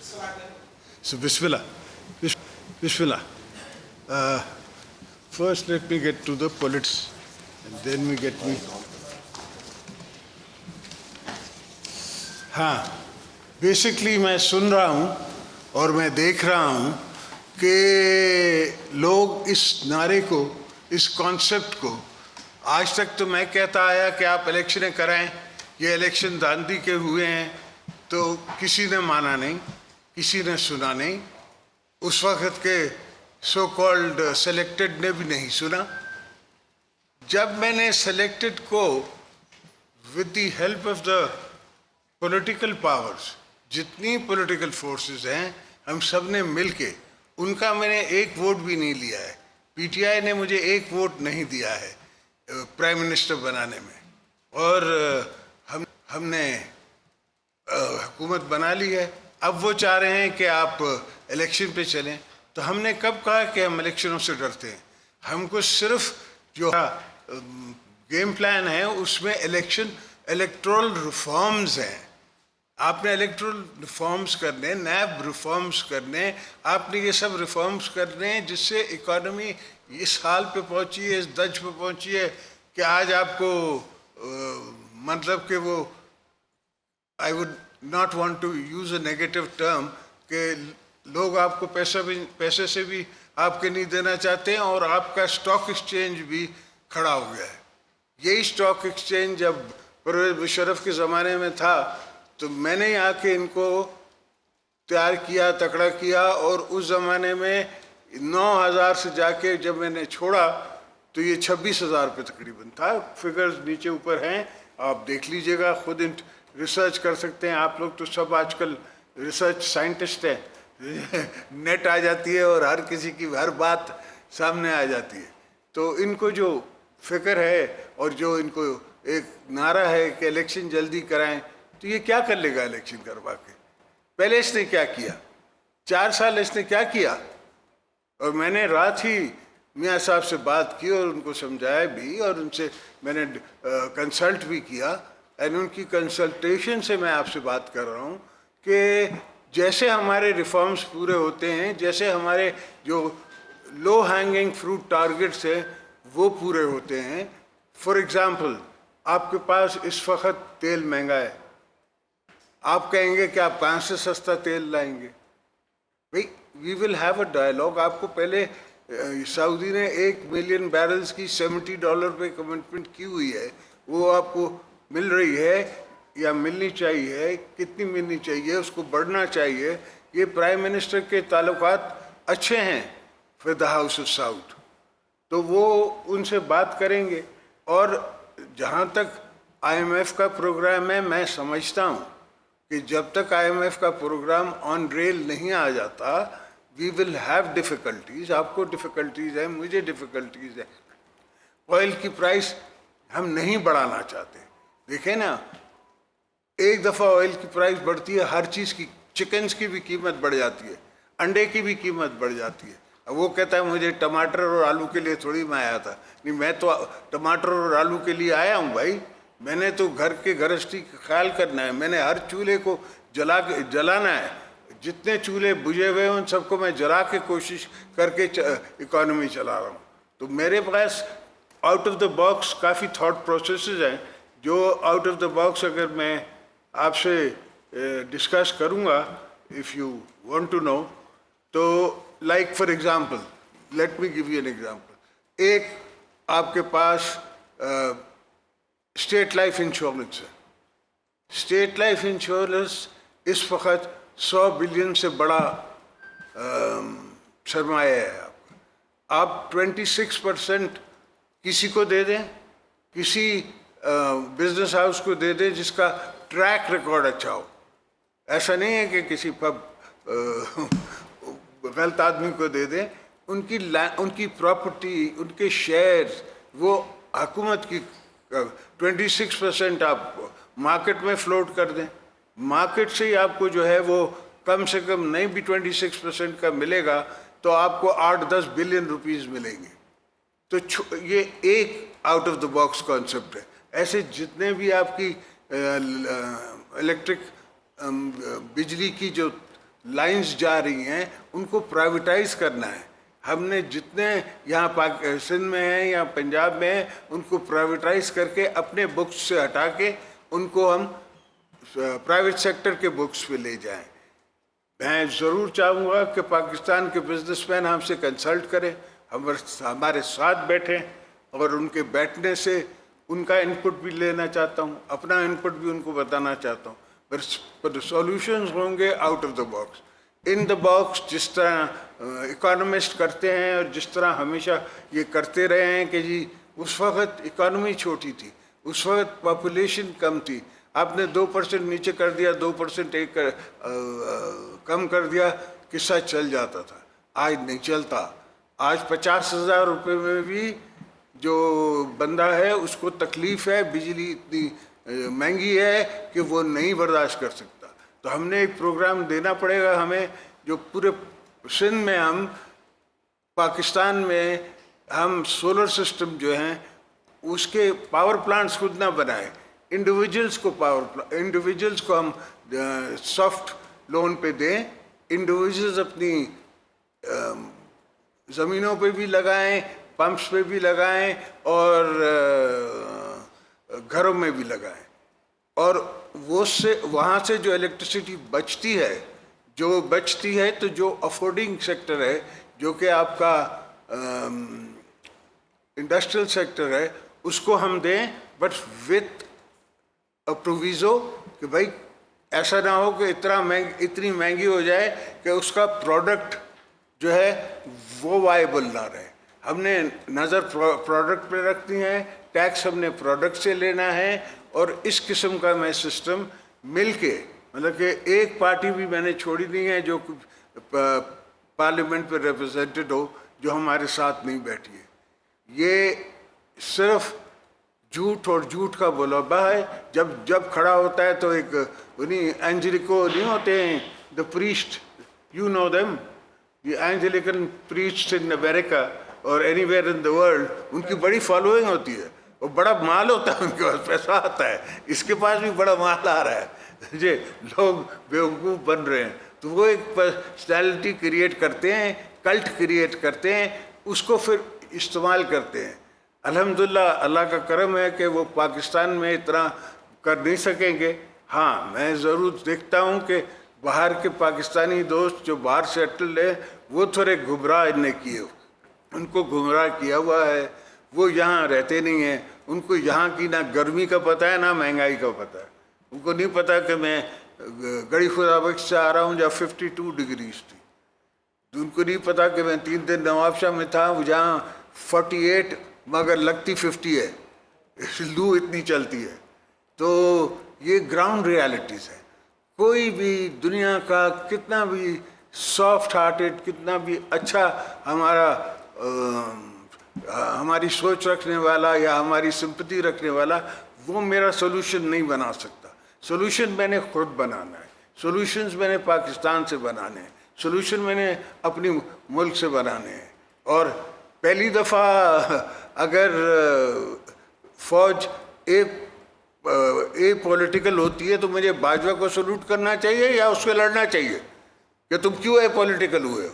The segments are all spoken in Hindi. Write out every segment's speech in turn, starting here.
So Bismillah. Bismillah. First let me get to the politics and then we get me. हाँ, बेसिकली मैं सुन रहा हूँ और मैं देख रहा हूँ कि लोग इस नारे को, इस कॉन्सेप्ट को, आज तक तो मैं कहता आया कि आप इलेक्शनें कराएं, ये इलेक्शन दांधी के हुए हैं, तो किसी ने माना नहीं, किसी ने सुना नहीं, उस वक्त के सो कॉल्ड सेलेक्टेड ने भी नहीं सुना। जब मैंने सेलेक्टेड को with the help of the political powers, जितनी पॉलिटिकल फोर्सेस हैं, हम सब ने मिल के, उनका मैंने एक वोट भी नहीं लिया है। पीटीआई ने मुझे एक वोट नहीं दिया है प्राइम मिनिस्टर बनाने में, और हमने हुकूमत बना ली है। अब वो चाह रहे हैं कि आप इलेक्शन पे चलें, तो हमने कब कहा कि हम इलेक्शनों से डरते हैं? हमको सिर्फ जो गेम प्लान है उसमें इलेक्टोरल रिफॉर्म्स हैं। आपने इलेक्टोरल रिफॉर्म्स करने, नैब रिफॉर्म्स करने, आपने ये सब रिफॉर्म्स करने हैं जिससे इकोनॉमी इस हाल पे पहुंची है, इस दर्ज पे पहुंची है कि आज आपको मतलब कि वो, I would not want to use a negative term, कि लोग आपको पैसे से भी आपके नहीं देना चाहते हैं, और आपका स्टॉक एक्सचेंज भी खड़ा हो गया है। यही स्टॉक एक्सचेंज जब परवेज मुशर्रफ के ज़माने में था तो मैंने यहाँ के इनको तैयार किया, तकड़ा किया, और उस ज़माने में 9,000 से जाके जब मैंने छोड़ा तो ये 26,000 पे तकरीबन था। फिगर्स नीचे ऊपर हैं, आप देख लीजिएगा, खुद रिसर्च कर सकते हैं। आप लोग तो सब आजकल रिसर्च साइंटिस्ट हैं, नेट आ जाती है और हर किसी की हर बात सामने आ जाती है। तो इनको जो फिक्र है और जो इनको एक नारा है कि इलेक्शन जल्दी कराएं, तो ये क्या कर लेगा इलेक्शन करवा के? पहले इसने क्या किया? 4 साल इसने क्या किया? और मैंने रात ही मियाँ साहब से बात की और उनको समझाया भी, और उनसे मैंने कंसल्ट भी किया, एंड उनकी कंसल्टेशन से मैं आपसे बात कर रहा हूँ कि जैसे हमारे रिफॉर्म्स पूरे होते हैं, जैसे हमारे जो लो हैंगिंग फ्रूट टारगेट्स हैं वो पूरे होते हैं। फॉर एग्ज़ाम्पल, आपके पास इस वक्त तेल महंगा है, आप कहेंगे कि आप कहाँ से सस्ता तेल लाएंगे? भाई, we will have a dialogue. आपको पहले सऊदी ने 1 मिलियन बैरल्स की $70 पे कमिटमेंट की हुई है, वो आपको मिल रही है या मिलनी चाहिए? कितनी मिलनी चाहिए? उसको बढ़ना चाहिए। ये प्राइम मिनिस्टर के ताल्लुकात अच्छे हैं with the house of south, तो वो उनसे बात करेंगे। और जहाँ तक IMF का प्रोग्राम है, मैं समझता हूँ कि जब तक IMF का प्रोग्राम ऑन रेल नहीं आ जाता, वी विल हैव डिफ़िकल्टीज। आपको डिफ़िकल्टीज है, मुझे डिफ़िकल्टीज है। ऑयल की प्राइस हम नहीं बढ़ाना चाहते। देखें ना, एक दफ़ा ऑयल की प्राइस बढ़ती है, हर चीज़ की, चिकन्स की भी कीमत बढ़ जाती है, अंडे की भी कीमत बढ़ जाती है। अब वो कहता है मुझे टमाटर और आलू के लिए थोड़ी मैं आया था। नहीं, मैं तो टमाटर और आलू के लिए आया हूँ भाई। मैंने तो घर के गृहस्थी का ख्याल करना है, मैंने हर चूल्हे को जलाना है। जितने चूल्हे बुझे हुए हैं उन सबको मैं जला के कोशिश करके इकॉनमी चला रहा हूँ। तो मेरे pass out of the box काफ़ी थॉट प्रोसेसेस हैं, जो आउट ऑफ द बॉक्स अगर मैं आपसे डिस्कस करूँगा, if you want to know, तो like for example, let me give you an example. एक आपके पास स्टेट लाइफ इंश्योरेंस है। स्टेट लाइफ इंश्योरेंस इस वक्त 100 बिलियन से बड़ा सरमाया है आपका। आप 26% किसी को दे दें, किसी बिजनेस हाउस को दे दें जिसका ट्रैक रिकॉर्ड अच्छा हो। ऐसा नहीं है कि किसी गलत आदमी को दे दें। उनकी प्रॉपर्टी, उनके शेयर्स, वो हुकूमत की 26% आप मार्केट में फ्लोट कर दें। मार्केट से ही आपको जो है वो कम से कम नहीं भी 26% का मिलेगा तो आपको 8-10 बिलियन रुपीस मिलेंगे। तो ये एक out of the box concept है। ऐसे जितने भी आपकी इलेक्ट्रिक बिजली की जो लाइंस जा रही हैं उनको प्राइवेटाइज करना है। हमने जितने यहाँ सिंध में हैं या पंजाब में हैं उनको प्राइवेटाइज करके अपने बुक्स से हटा के उनको हम प्राइवेट सेक्टर के बुक्स पे ले जाएं। मैं ज़रूर चाहूँगा कि पाकिस्तान के बिजनेसमैन हमसे कंसल्ट करें, हमारे साथ बैठें और उनके बैठने से उनका इनपुट भी लेना चाहता हूँ, अपना इनपुट भी उनको बताना चाहता हूँ। पर सॉल्यूशंस होंगे out of the box, in the box, जिस तरह इकोनॉमिस्ट करते हैं और जिस तरह हमेशा ये करते रहे हैं कि जी उस वक्त इकॉनमी छोटी थी, उस वक्त पॉपुलेशन कम थी, आपने 2% नीचे कर दिया, 2% कम कर दिया, किस्सा चल जाता था। आज नहीं चलता। आज 50,000 रुपये में भी जो बंदा है उसको तकलीफ़ है, बिजली इतनी महंगी है कि वो नहीं बर्दाश्त कर सकता। तो हमने एक प्रोग्राम देना पड़ेगा हमें, जो पूरे सिंध में हम, पाकिस्तान में हम सोलर सिस्टम जो हैं उसके पावर प्लांट्स खुद ना बनाए, इंडिविजुअल्स को हम सॉफ्ट लोन पे दें, इंडिविजुअल्स अपनी ज़मीनों पे भी लगाएं, पंप्स पे भी लगाएं और घरों में भी लगाएं। और वहाँ से जो इलेक्ट्रिसिटी बचती है, तो जो अफोर्डिंग सेक्टर है, जो कि आपका इंडस्ट्रियल सेक्टर है, उसको हम दें, बट विथ अ प्रोविज़ो कि भाई ऐसा ना हो कि इतनी महंगी हो जाए कि उसका प्रोडक्ट जो है वो वायबल ना रहे। हमने नज़र प्रोडक्ट पे रखनी है, टैक्स हमने प्रोडक्ट से लेना है, और इस किस्म का मैं सिस्टम मिलके, मतलब कि एक पार्टी भी मैंने छोड़ी नहीं है जो पार्लियामेंट पे रिप्रेजेंटेड हो जो हमारे साथ नहीं बैठी है। ये सिर्फ झूठ और झूठ का बुलावा है। जब खड़ा होता है तो एक उन्हीं एंजेलिको नहीं होते हैं, the priest, you know them, ये एंजेलिकन प्रीस्ट इन अमेरिका और एनीवेयर इन द वर्ल्ड, उनकी बड़ी फॉलोइंग होती है और बड़ा माल होता है, उनके पास पैसा आता है, इसके पास भी बड़ा माल आ रहा है, ये लोग बेवकूफ़ बन रहे हैं। तो वो एक पर्सनैलिटी क्रिएट करते हैं, कल्ट क्रिएट करते हैं, उसको फिर इस्तेमाल करते हैं। अल्हम्दुलिल्लाह अल्लाह का करम है कि वो पाकिस्तान में इतना कर नहीं सकेंगे। हाँ, मैं ज़रूर देखता हूँ कि बाहर के पाकिस्तानी दोस्त जो बाहर सेटल है वो थोड़े गुमराह इनने किए, उनको गुमराह किया हुआ है, वो यहाँ रहते नहीं हैं, उनको यहाँ की ना गर्मी का पता है ना महंगाई का पता है। उनको नहीं पता कि मैं गड़ी खुदाबख्श से आ रहा हूँ जहाँ 52 डिग्रीज थी, उनको नहीं पता कि मैं 3 दिन नवाबशाह में था जहाँ 48 मगर लगती 50 है, लू इतनी चलती है। तो ये ग्राउंड रियलिटीज़ है। कोई भी दुनिया का कितना भी सॉफ्ट हार्टेड, कितना भी अच्छा हमारी सोच रखने वाला या हमारी सिंपैथी रखने वाला, वो मेरा सोल्यूशन नहीं बना सकता। सोल्यूशन मैंने खुद बनाना है, सोल्यूशंस मैंने पाकिस्तान से बनाने हैं, सोल्यूशन मैंने अपनी मुल्क से बनाने हैं। और पहली दफ़ा अगर फ़ौज ए पॉलिटिकल होती है तो मुझे बाजवा को सल्यूट करना चाहिए या उससे लड़ना चाहिए कि तुम क्यों ए पॉलिटिकल हुए हो?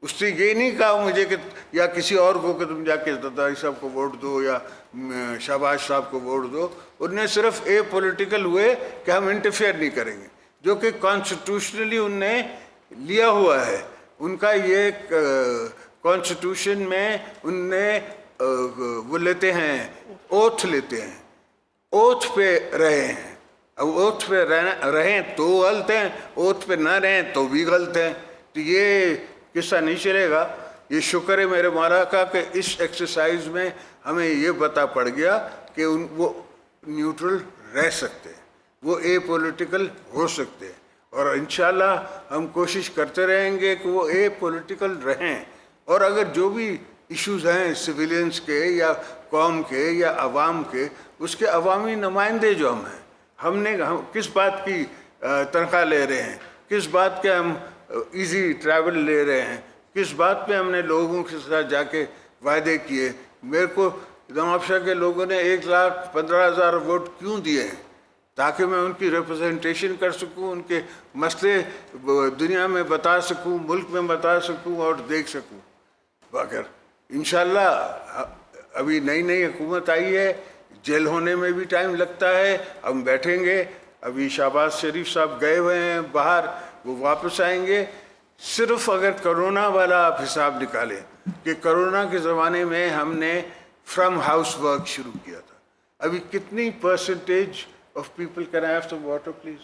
उससे ये नहीं कहा मुझे कि या किसी और को कि तुम जाके जरदारी साहब को वोट दो या शहबाज साहब को वोट दो। उनने सिर्फ ए पॉलिटिकल हुए कि हम इंटरफेयर नहीं करेंगे, जो कि कॉन्स्टिट्यूशनली उनने लिया हुआ है। उनका ये कॉन्स्टिट्यूशन में उनने वो लेते हैं, ओथ लेते हैं, ओथ पे रहे हैं। अब ओथ पे रहें तो गलत हैं, ओथ पे ना रहें तो भी गलत हैं। तो ये किस्सा नहीं चलेगा। ये शुक्र है मेरे मौला का कि इस एक्सरसाइज में हमें ये पता पड़ गया कि वो न्यूट्रल रह सकते हैं, वो ए पॉलिटिकल हो सकते हैं। और इंशाल्लाह हम कोशिश करते रहेंगे कि वो ए पॉलिटिकल रहें। और अगर जो भी इश्यूज़ हैं सिविलियंस के या कौम के या अवाम के, उसके अवामी नुमाइंदे जो हम हैं, हम किस बात की तनख्वाह ले रहे हैं, किस बात के हम इजी ट्रैवल ले रहे हैं, किस बात पे हमने लोगों के साथ जाके वायदे किए। मेरे को नवाबशाह के लोगों ने 1,15,000 वोट क्यों दिए हैं? ताकि मैं उनकी रिप्रेजेंटेशन कर सकूं, उनके मसले दुनिया में बता सकूं, मुल्क में बता सकूं और देख सकूं। अगर इंशाल्लाह अभी नई नई हुकूमत आई है, जेल होने में भी टाइम लगता है, हम बैठेंगे। अभी शहबाज शरीफ साहब गए हुए हैं बाहर, वो वापस आएंगे। सिर्फ अगर कोरोना वाला आप हिसाब निकालें कि कोरोना के ज़माने में हमने फ्रॉम हाउस वर्क शुरू किया था, अभी कितनी percentage of people, can I have some water please,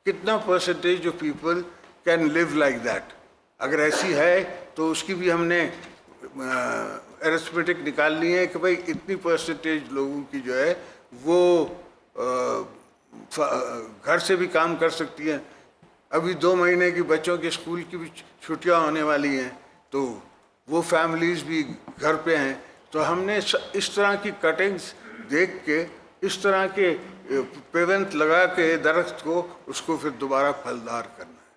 कितना percentage of people can live like that? अगर ऐसी है तो उसकी भी हमने एरिथमेटिक निकालनी है कि भाई इतनी परसेंटेज लोगों की जो है वो घर से भी काम कर सकती है। अभी 2 महीने की बच्चों के स्कूल की भी छुट्टियां होने वाली हैं, तो वो फैमिलीज़ भी घर पे हैं। तो हमने इस तरह की कटिंग्स देख के, इस तरह के पेवेंट लगा के दरख्त को उसको फिर दोबारा फलदार करना है।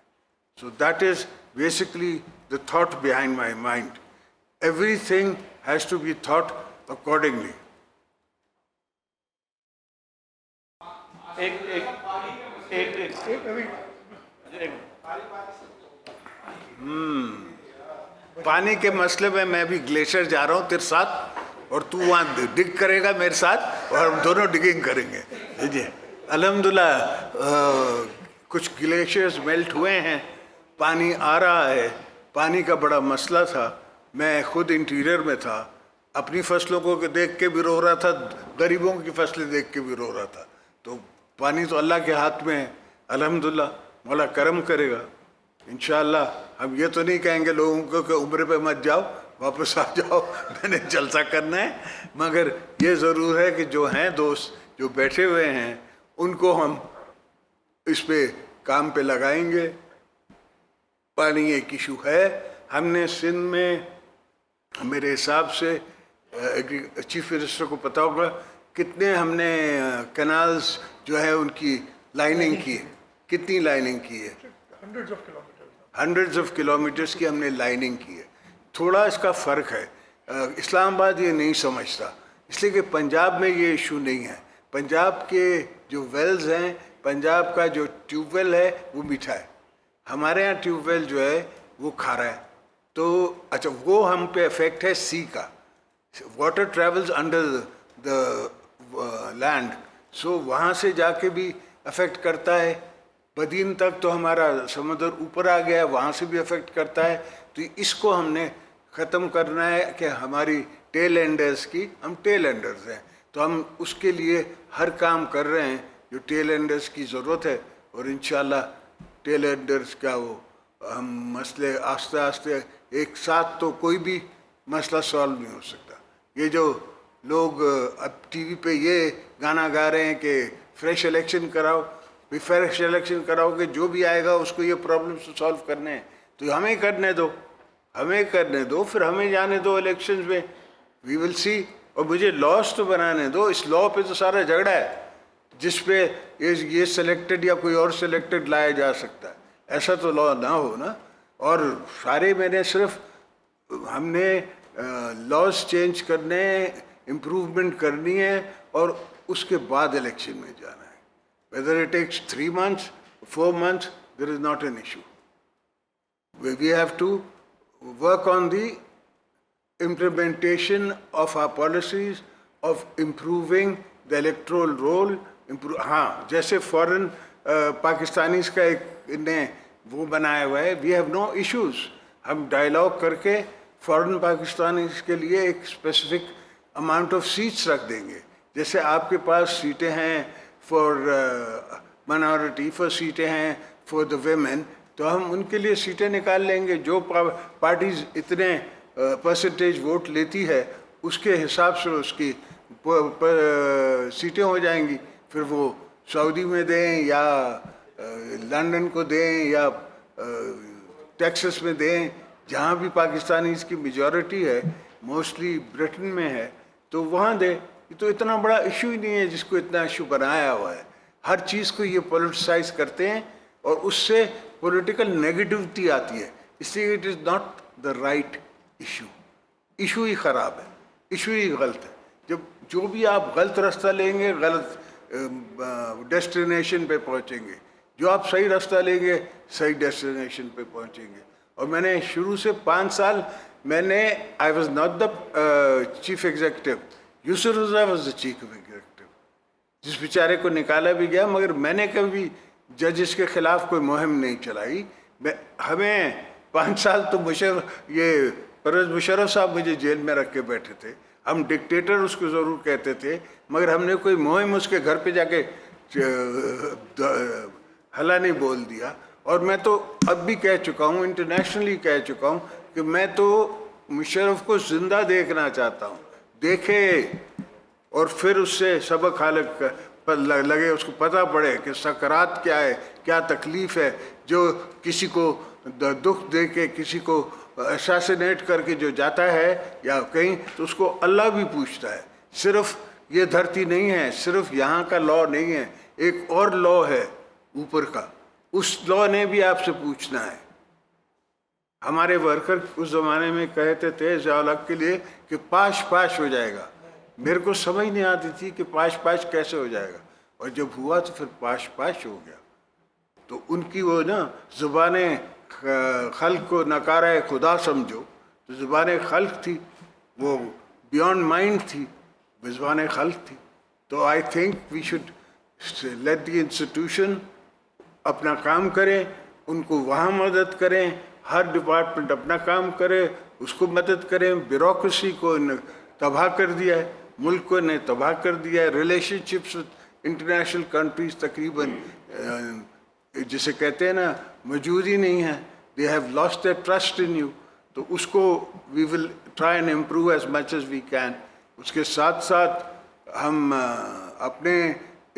So that is basically the thought behind my mind. Everything has to be thought accordingly. पानी के मसले में मैं भी ग्लेशियर जा रहा हूँ तेरे साथ, और तू वहाँ डिग करेगा मेरे साथ, और हम दोनों डिगिंग करेंगे। जी अल्हम्दुलिल्लाह कुछ ग्लेशियर्स मेल्ट हुए हैं, पानी आ रहा है। पानी का बड़ा मसला था, मैं खुद इंटीरियर में था, अपनी फसलों को देख के भी रो रहा था, गरीबों की फसलें देख के भी रो रहा था। तो पानी तो अल्लाह के हाथ में है, अल्हम्दुलिल्लाह मौला करम करेगा इंशाअल्लाह। हम ये तो नहीं कहेंगे लोगों को कि उम्र पे मत जाओ, वापस आ जाओ, मैंने जलसा करना है। मगर ये ज़रूर है कि जो हैं दोस्त जो बैठे हुए हैं उनको हम इस पे काम पे लगाएंगे। पानी एक इशू है। हमने सिंध में, मेरे हिसाब से चीफ मिनिस्टर को पता होगा, कितने हमने कैनाल्स जो है उनकी लाइनिंग की है, कितनी लाइनिंग की है? हंड्रेड्स ऑफ किलोमीटर्स की हमने लाइनिंग की है। थोड़ा इसका फ़र्क है, इस्लामाबाद ये नहीं समझता, इसलिए कि पंजाब में ये इशू नहीं है। पंजाब के जो वेल्स हैं, पंजाब का जो ट्यूबवेल है वो मीठा है, हमारे यहाँ ट्यूबवेल जो है वो खारा है। तो अच्छा, वो हम पे इफेक्ट है सी का, water travels under the land, so वहाँ से जाके भी अफेक्ट करता है। बदीन तक तो हमारा समुद्र ऊपर आ गया है, वहाँ से भी अफेक्ट करता है। तो इसको हमने ख़त्म करना है कि हमारी टेल एंडर्स की, हम टेल एंडर्स हैं, तो हम उसके लिए हर काम कर रहे हैं जो टेल एंडर्स की ज़रूरत है। और इंशाल्लाह टेल एंडर्स का वो हम मसले आस्ते आस्ते, एक साथ तो कोई भी मसला सॉल्व नहीं हो सकता। ये जो लोग अब टीवी पे ये गाना गा रहे हैं कि फ्रेश इलेक्शन कराओ, भी फ्रेश इलेक्शन कराओगे, जो भी आएगा उसको ये प्रॉब्लम्स सॉल्व करने हैं, तो हमें करने दो, हमें करने दो, फिर हमें जाने दो इलेक्शंस में, वी विल सी। और मुझे लॉस तो बनाने दो। इस लॉ पे तो सारा झगड़ा है जिस पे ये सिलेक्टेड या कोई और सिलेक्टेड लाया जा सकता है, ऐसा तो लॉ ना हो ना। और सारे मैंने सिर्फ हमने लॉज चेंज करने, इम्प्रूवमेंट करनी है और उसके बाद इलेक्शन में जाना है। Whether it takes 3 months, 4 months, there is not an issue. We have to work on the implementation of our policies of improving the electoral roll. हाँ, जैसे फॉरेन पाकिस्तानीज़ का एक ने वो बनाया हुआ है, वी हैव नो इश्यूज़। हम डायलॉग करके फॉरेन पाकिस्तानीज़ के लिए एक स्पेसिफिक अमाउंट ऑफ सीट्स रख देंगे। जैसे आपके पास सीटें हैं फॉर माइनॉरिटी, फॉर सीटें हैं फॉर द वेमेन, तो हम उनके लिए सीटें निकाल लेंगे। जो पार्टीज इतने परसेंटेज वोट लेती है उसके हिसाब से उसकी सीटें हो जाएंगी। फिर वो सऊदी में दें या लंदन को दें या टेक्सास में दें, जहाँ भी पाकिस्तानी इसकी मेजॉरिटी है, मोस्टली ब्रिटेन में है, तो वहाँ दें। ये तो इतना बड़ा इशू ही नहीं है जिसको इतना इशू बनाया हुआ है। हर चीज़ को ये पॉलिटिसाइज करते हैं और उससे पॉलिटिकल नेगेटिविटी आती है, इसलिए it is not the right issue. Issue ही ख़राब है, इशू ही गलत है। जब जो भी आप गलत रास्ता लेंगे, गलत डेस्टिनेशन पे पहुंचेंगे। जो आप सही रास्ता लेंगे सही डेस्टिनेशन पे पहुंचेंगे। और मैंने शुरू से 5 साल मैंने I was not the chief executive, Yusuf Raza was the chief executive, जिस बेचारे को निकाला भी गया, मगर मैंने कभी जजेस के खिलाफ कोई मुहिम नहीं चलाई। हमें 5 साल तो परवेज़ मुशर्रफ साहब मुझे जेल में रख के बैठे थे। हम डिक्टेटर उसको ज़रूर कहते थे, मगर हमने कोई मुहिम उसके घर पे जाके हला नहीं बोल दिया। और मैं तो अब भी कह चुका हूँ, इंटरनेशनली कह चुका हूँ कि मैं तो मुशर्रफ को जिंदा देखना चाहता हूँ। देखे और फिर उससे सबक हालत लगे, उसको पता पड़े कि सकरात क्या है, क्या तकलीफ़ है। जो किसी को दुख दे के, किसी को असैसिनेट करके जो जाता है या कहीं, तो उसको अल्लाह भी पूछता है। सिर्फ ये धरती नहीं है, सिर्फ यहाँ का लॉ नहीं है, एक और लॉ है ऊपर का, उस लॉ ने भी आपसे पूछना है। हमारे वर्कर उस ज़माने में कहते थे ज़िया-उल-हक के लिए कि पाश पाश हो जाएगा। मेरे को समझ नहीं आती थी कि पाश पाश कैसे हो जाएगा, और जब हुआ तो फिर पाश पाश हो गया। तो उनकी वो ना ज़ुबान खल्क़ को नकारा खुदा समझो, तो ज़ुबान खल्क़ थी, वो बियॉन्ड माइंड थी, ज़ुबान खल्क़ थी। तो I think we should let the institution अपना काम करें, उनको वहाँ मदद करें, हर डिपार्टमेंट अपना काम करे, उसको मदद करें। ब्यूरोक्रेसी को तबाह कर दिया है, मुल्क को ने तबाह कर दिया है। रिलेशनशिप्स विद इंटरनेशनल कंट्रीज तकरीबन जिसे कहते हैं ना, मौजूद ही नहीं है। They have lost their trust in you. तो उसको we will try and improve as much as we can. उसके साथ साथ हम अपने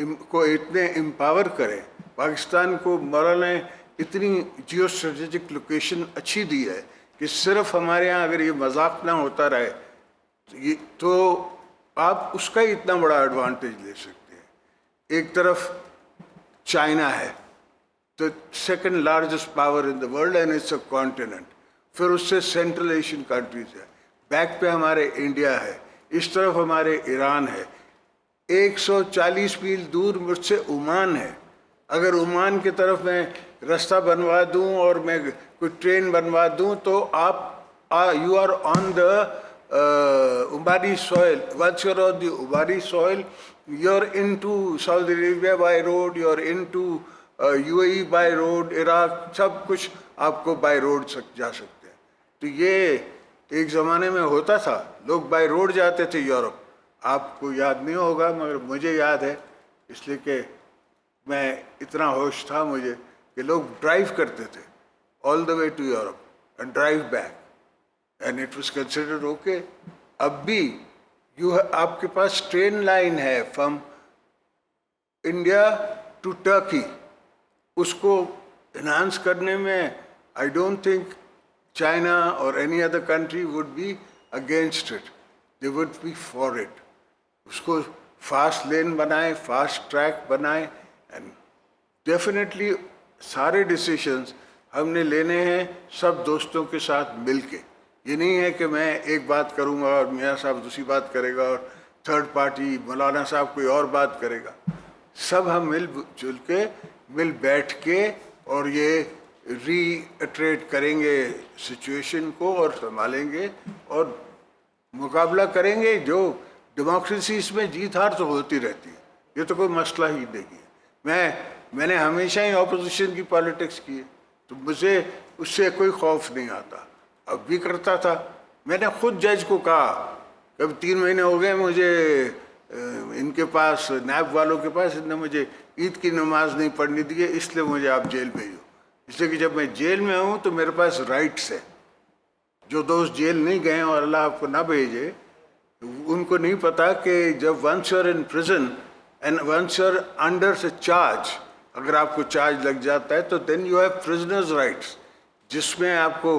को इतने एम्पावर करें। पाकिस्तान को मौला ने इतनी जियो स्ट्रेटेजिक लोकेशन अच्छी दी है कि सिर्फ हमारे यहाँ अगर ये मजाक ना होता रहे तो आप उसका ही इतना बड़ा एडवांटेज ले सकते हैं। एक तरफ चाइना है, तो second largest power in the world and it's a continent. फिर उससे सेंट्रल एशियन कंट्रीज है, बैक पे हमारे इंडिया है, इस तरफ हमारे ईरान है, 140 मील दूर मुझसे ओमान है। अगर ओमान की तरफ मैं रास्ता बनवा दूं और मैं कोई ट्रेन बनवा दूं तो आप you are on the Omani soil. Once you are on the Omani soil you are into Saudi Arabia by road, you are into UAE by road, Iraq, सब कुछ आपको बाय रोड जा सकते हैं। तो ये एक ज़माने में होता था, लोग बाय रोड जाते थे यूरोप। आपको याद नहीं होगा मगर मुझे याद है, इसलिए कि मैं इतना होश था मुझे कि लोग ड्राइव करते थे all the way to Europe and drive back and it was considered okay. अब भी आपके पास ट्रेन लाइन है फ्रॉम इंडिया टू टर्की, उसको इन्हांस करने में आई डोंट थिंक चाइना और any other country would be against it, they would be for it. उसको फास्ट लेन बनाए, फास्ट ट्रैक बनाए, एंड डेफिनेटली सारे डिसीशंस हमने लेने हैं सब दोस्तों के साथ मिलके। ये नहीं है कि मैं एक बात करूंगा और मियाँ साहब दूसरी बात करेगा और थर्ड पार्टी मौलाना साहब कोई और बात करेगा। सब हम मिलजुल के मिल बैठ के और ये रीइटरेट करेंगे सिचुएशन को और संभालेंगे और मुकाबला करेंगे। जो डेमोक्रेसी इसमें जीत हार तो होती रहती है, ये तो कोई मसला ही नहीं है। मैंने हमेशा ही ऑपोजिशन की पॉलिटिक्स की है, तो मुझे उससे कोई खौफ नहीं आता, अब भी करता था। मैंने खुद जज को कहा, कब 3 महीने हो गए मुझे इनके पास, नैब वालों के पास, इन्होंने मुझे ईद की नमाज नहीं पढ़नी दी है, इसलिए मुझे आप जेल भेजो। इसलिए कि जब मैं जेल में हूँ तो मेरे पास राइट्स है। जो दोस्त जेल नहीं गए और अल्लाह आपको ना भेजे, उनको नहीं पता कि जब once you are in prison and once you are under से चार्ज, अगर आपको चार्ज लग जाता है तो then you have prisoners rights, जिसमें आपको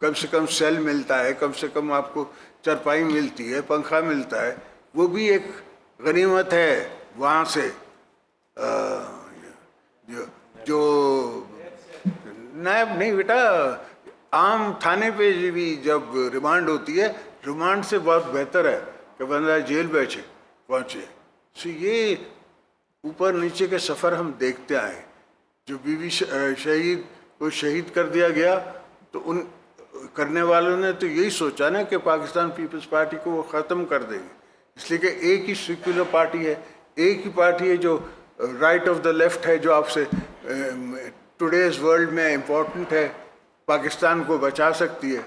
कम से कम सेल मिलता है, कम से कम आपको चरपाई मिलती है, पंखा मिलता है, वो भी एक गनीमत है। वहाँ से जो नायब नहीं बेटा, आम थाने पे भी जब रिमांड होती है, रिमांड से बहुत बेहतर है कि बंदा जेल पहुँचे। सो ये ऊपर नीचे के सफ़र हम देखते आए। जो बीवी शहीद को शहीद कर दिया गया, तो उन करने वालों ने तो यही सोचा ना कि पाकिस्तान पीपल्स पार्टी को वो ख़त्म कर देंगे, इसलिए कि एक ही सेक्युलर पार्टी है, एक ही पार्टी है जो राइट ऑफ द लेफ्ट है, जो आपसे टुडेज वर्ल्ड में इम्पोर्टेंट है, पाकिस्तान को बचा सकती है।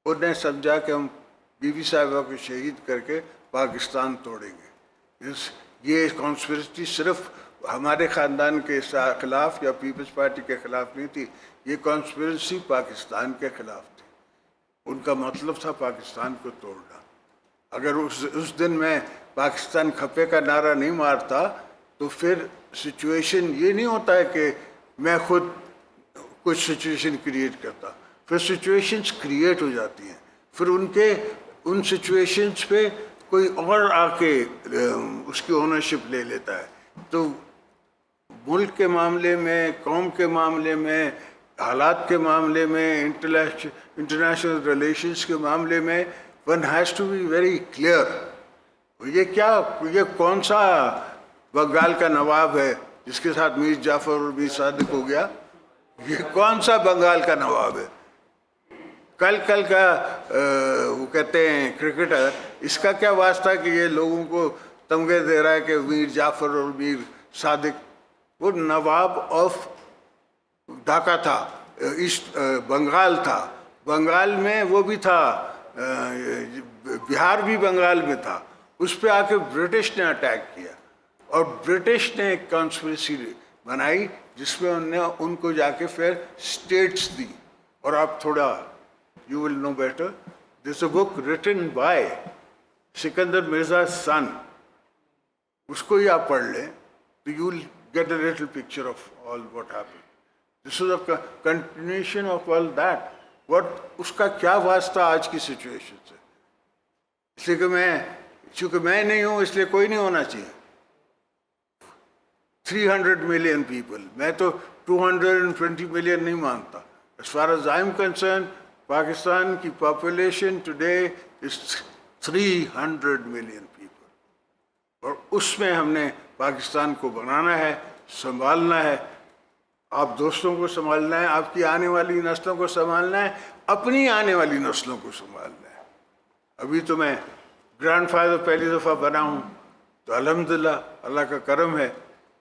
उन्हें समझा कि हम बीबी साहिबा को शहीद करके पाकिस्तान तोड़ेंगे। ये कॉन्स्पिरेसी सिर्फ हमारे ख़ानदान के ख़िलाफ़ या पीपल्स पार्टी के ख़िलाफ़ नहीं थी, ये कॉन्स्पिरेसी पाकिस्तान के ख़िलाफ़ थी। उनका मतलब था पाकिस्तान को तोड़ना। अगर उस दिन मैं पाकिस्तान खपे का नारा नहीं मारता, तो फिर सिचुएशन ये नहीं होता है कि मैं खुद कुछ सिचुएशन क्रिएट करता, फिर सिचुएशंस क्रिएट हो जाती हैं, फिर उन सिचुएशंस पे कोई और आके उसकी ओनरशिप ले लेता है। तो मुल्क के मामले में, कौम के मामले में, हालात के मामले में, इंटरनेशनल रिलेशंस के मामले में one has to be very clear. ये कौन सा बंगाल का नवाब है जिसके साथ मीर जाफ़र और मीर सादिक हो गया? ये कौन सा बंगाल का नवाब है? कल का वो कहते हैं क्रिकेटर, इसका क्या वास्ता कि ये लोगों को तमगे दे रहा है कि मीर जाफ़र और मीर सादिक? वो नवाब ऑफ ढाका था, ईस्ट बंगाल था। बंगाल में वो भी था, बिहार भी बंगाल में था। उस पर आके ब्रिटिश ने अटैक किया और ब्रिटिश ने एक कॉन्स्पिरेसी बनाई जिसमें उनको जाके फिर स्टेट्स दी। और आप थोड़ा you will know better, this a book written by Sikandar Mirza son, उसको ही आप पढ़ लें तो you will get a little picture of all what happened. This is a continuation of all that. What उसका क्या वास्ता आज की सिचुएशन से? इसलिए कि चूँकि मैं नहीं हूँ इसलिए कोई नहीं होना चाहिए। 300 मिलियन पीपल, मैं तो 220 मिलियन नहीं मानता। As far as I am concerned, Pakistan की population today is 300 million people, और उसमें हमने पाकिस्तान को बनाना है, संभालना है। आप दोस्तों को संभालना है, आपकी आने वाली नस्लों को संभालना है, अपनी आने वाली नस्लों को संभालना है। अभी तो मैं ग्रैंडफादर पहली दफ़ा बना हूँ, तो अल्हम्दुलिल्लाह अल्लाह का करम है।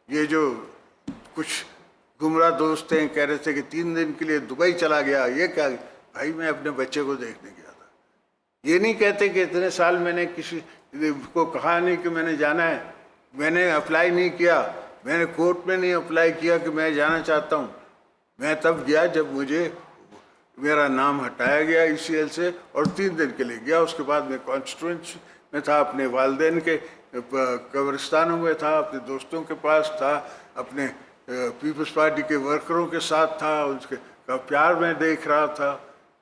ये जो कुछ गुमराह दोस्त हैं कह रहे थे कि 3 दिन के लिए दुबई चला गया, ये क्या? भाई मैं अपने बच्चे को देखने गया था। ये नहीं कहते कि इतने साल मैंने किसी को कहा नहीं कि मैंने जाना है, मैंने अप्लाई नहीं किया, मैंने कोर्ट में नहीं अप्लाई किया कि मैं जाना चाहता हूँ। मैं तब गया जब मेरा नाम हटाया गया ECL से, और 3 दिन के लिए गया। उसके बाद मैं कॉन्स्टिट्यूंसी में था, अपने वालिदैन के कब्रिस्तानों में था, अपने दोस्तों के पास था, अपने पीपल्स पार्टी के वर्करों के साथ था, उसके का प्यार मैं देख रहा था।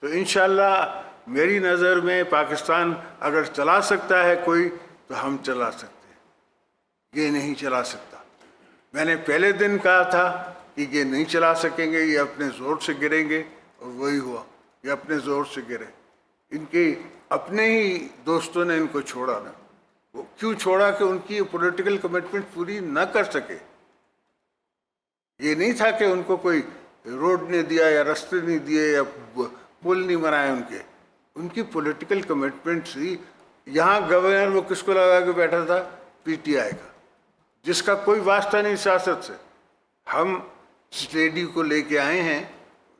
तो इंशाल्लाह मेरी नज़र में पाकिस्तान अगर चला सकता है कोई, तो हम चला सकते हैं, ये नहीं चला सकता। मैंने पहले दिन कहा था कि ये नहीं चला सकेंगे, ये अपने ज़ोर से गिरेंगे, और वही हुआ, ये अपने ज़ोर से गिरे। इनके अपने ही दोस्तों ने इनको छोड़ा ना। वो क्यों छोड़ा? कि उनकी पॉलिटिकल कमिटमेंट पूरी न कर सके। ये नहीं था कि उनको कोई रोड नहीं दिया या रास्ते नहीं दिए या पुल नहीं बनाए उनकी पॉलिटिकल कमिटमेंट थी। यहाँ गवर्नर वो किसको लगा के बैठा था? PTI का, जिसका कोई वास्ता नहीं सियासत से। हम स्टेडी को लेके आए हैं,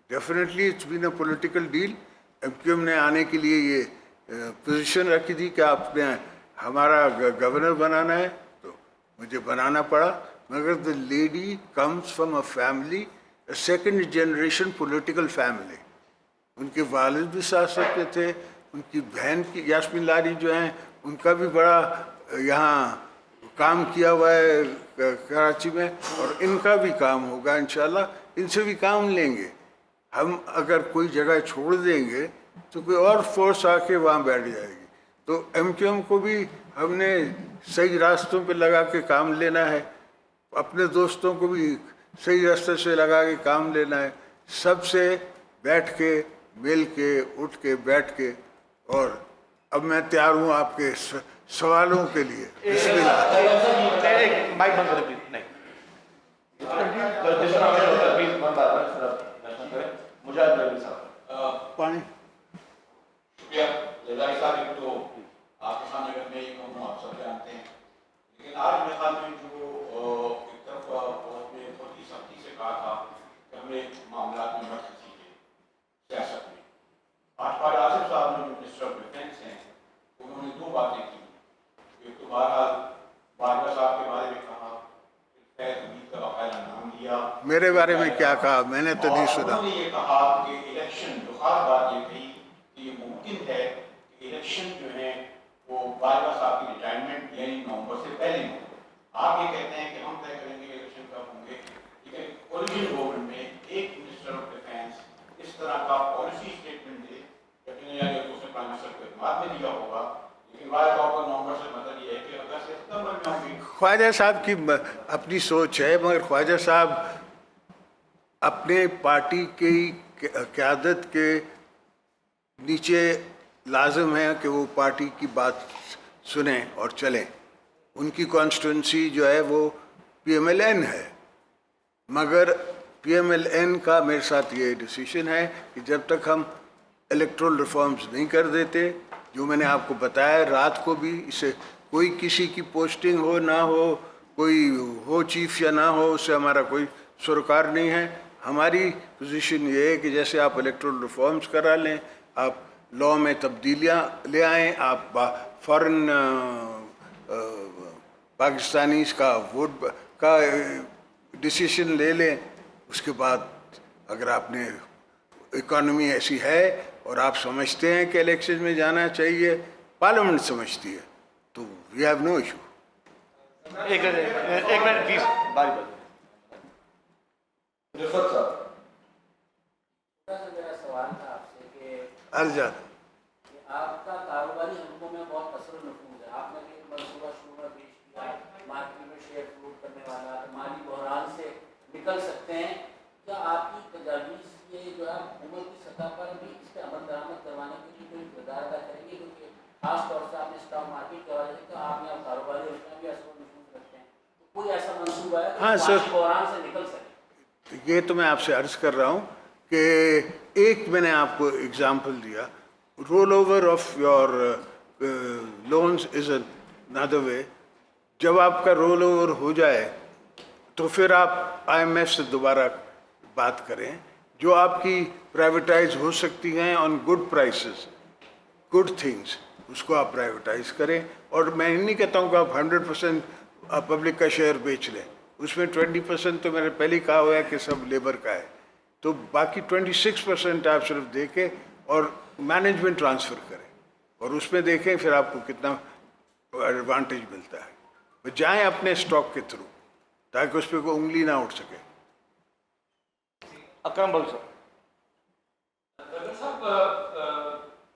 definitely it's been a political deal. MQM ने आने के लिए ये पोजीशन रखी थी कि आपने हमारा गवर्नर बनाना है, तो मुझे बनाना पड़ा। मगर the lady comes from a family, a second generation political family. उनके वालिद भी सियासत में थे, उनकी बहन की यास्मीन लारी जो हैं, उनका भी बड़ा यहाँ काम किया हुआ है कराची में, और इनका भी काम होगा इंशाल्लाह। इनसे भी काम लेंगे हम। अगर कोई जगह छोड़ देंगे तो कोई और फोर्स आके वहाँ बैठ जाएगी। तो MQM को भी हमने सही रास्तों पे लगा के काम लेना है, अपने दोस्तों को भी सही रास्ते से लगा के काम लेना है, सबसे बैठ के, मिल के, उठ के, बैठ के। और अब मैं तैयार हूँ आपके सवालों के लिए। माइक बंद करें प्लीज। नहीं पानी तो आपके सामने अगर मैं ये कहूँ आप सब जानते हैं, लेकिन आज मेरे ख्याल में जो एक तरफ उसने बहुत ही सख्ती से कहा था कि हमें मामला में मत खींचिए सियासत में। आज फाज आसिफ साहब ने जो मिनिस्टर ऑफ डिफेंस हैं उन्होंने दो बातें की। एक तो बहरहाल बाजवा साहब के बारे में कहा, फैज हमीद का बाकायदा नाम दिया। मेरे बारे में क्या कहा मैंने तो नहीं सुना। उन्होंने ये कहा कि इलेक्शन, जो खास बात ये कही कि ये मुमकिन है कि इलेक्शन जो है वो बाजवा साहब की रिटायरमेंट यानी नवंबर से पहले हो। आप ये कहते हैं कि हम तय करेंगे इलेक्शन कब होंगे, लेकिन ओरिजिनल गवर्नमेंट में एक मिनिस्टर ऑफ डिफेंस इस तरह का पॉलिसी स्टेटमेंट दे, यकीन यानी उसने प्राइम मिनिस्टर को इत्मीनान में दिया होगा, लेकिन बाजवा का नवंबर से मतलब ये है कि अगस्त से सितंबर में होंगे। ख्वाजा साहब की अपनी सोच है, मगर ख्वाजा साहब अपने पार्टी की क़यादत के नीचे लाजम है कि वो पार्टी की बात सुने और चलें। उनकी कॉन्स्टिट्यूंसी जो है वो PMLN है, मगर PMLN का मेरे साथ ये डिसीजन है कि जब तक हम इलेक्ट्रल रिफॉर्म्स नहीं कर देते, जो मैंने आपको बताया रात को भी, इसे कोई किसी की पोस्टिंग हो ना हो, कोई हो चीफ या ना हो, उससे हमारा कोई सरोकार नहीं है। हमारी पोजीशन ये है कि जैसे आप इलेक्ट्रल रिफॉर्म्स करा लें, आप लॉ में तब्दीलियाँ ले आएँ, आप फॉरेन पाकिस्तानीज़ का वोट का डिसीजन ले लें। उसके बाद अगर आपने इकॉनमी ऐसी है और आप समझते हैं कि इलेक्शन में जाना चाहिए, पार्लियामेंट समझती है, तो वी हैव नो इशू। एक मिनट प्लीज, बारी बारी। मेरा सवाल था आपसे कि अर्जा आपका कारोबारी हलकों में बहुत असर नफूज है। आपने एक मनसूबा शुरू पेश किया, मार्केट में शेयर फ्लोट करने वाला, माली बहरान से निकल सकते हैं। क्या आपकी तजावीज़ ये जो है हुकूमत की सतह पर भी इस पर अमल दरामद करवाने के लिए कोई किरदार अदा करेंगे? क्योंकि खास तौर से आपने स्टॉक मार्केट के हवाले से तो आप यहाँ कारोबारी उसमें भी असर नफूज रखते हैं, तो कोई ऐसा मनसूबा है हाँ, कि सर। माली बहरान से निकल सके? ये तो मैं आपसे अर्ज कर रहा हूँ कि एक मैंने आपको एग्जाम्पल दिया, roll over of your loans is another way. जब आपका रोल ओवर हो जाए तो फिर आप IMF से दोबारा बात करें, जो आपकी प्राइवेटाइज हो सकती हैं on good prices, good things, उसको आप प्राइवेटाइज करें। और मैं नहीं कहता हूँ कि आप 100% पब्लिक का शेयर बेच लें, उसमें 20% तो मैंने पहले कहा हुआ है कि सब लेबर का है, तो बाकी 26% आप सिर्फ देखें और मैनेजमेंट ट्रांसफ़र करें और उसमें देखें फिर आपको कितना एडवांटेज मिलता है। तो जाएं अपने स्टॉक के थ्रू ताकि उस पर कोई उंगली ना उठ सके। अकरम बोल सर। डॉक्टर साहब,